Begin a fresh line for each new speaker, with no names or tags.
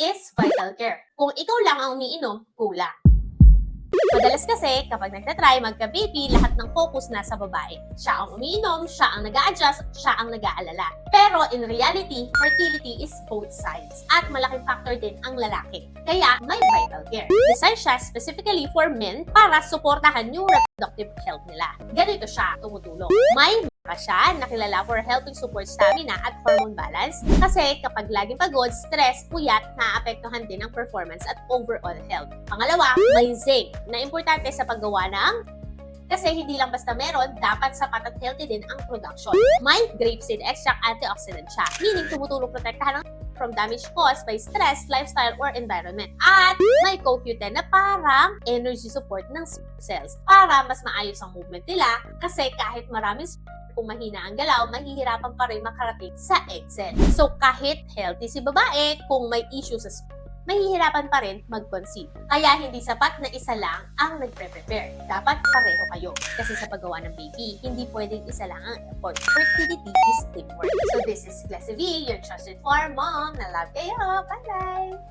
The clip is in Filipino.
is Vital Care. Kung ikaw lang ang umiinom, kulang. Madalas kasi, kapag nagtatry magka-baby, lahat ng focus nasa babae. Siya ang umiinom, siya ang nag-a-adjust, siya ang nag-aalala. Pero in reality, fertility is both sides. At malaking factor din ang lalaki. Kaya may Vital Care. Design siya specifically for men para suportahan yung reproductive health nila. Ganito siya tumutulong. May siya nakilala for helping support stamina at hormone balance kasi kapag laging pagod, stress, puyat, naapektuhan din ang performance at overall health. Pangalawa, may zinc na importante sa paggawa ng kasi hindi lang basta meron, dapat sapat at healthy din ang production. May grapeseed extract antioxidant siya, meaning tumutulong protektahan ng from damage caused by stress, lifestyle, or environment. At may CoQ10 na parang energy support ng cells para mas maayos ang movement nila kasi kahit maraming kung mahina ang galaw, mahihirapan pa rin makarating sa egg cell. So kahit healthy si babae, kung may issue sa mahihirapan pa rin mag-conceive. Kaya hindi sapat na isa lang ang nagpre-prepare. Dapat pareho kayo. Kasi sa paggawa ng baby, hindi pwedeng isa lang ang effort. Fertility is teamwork. So this is Classy V, your trusted farm mom. Na love kayo. Bye-bye!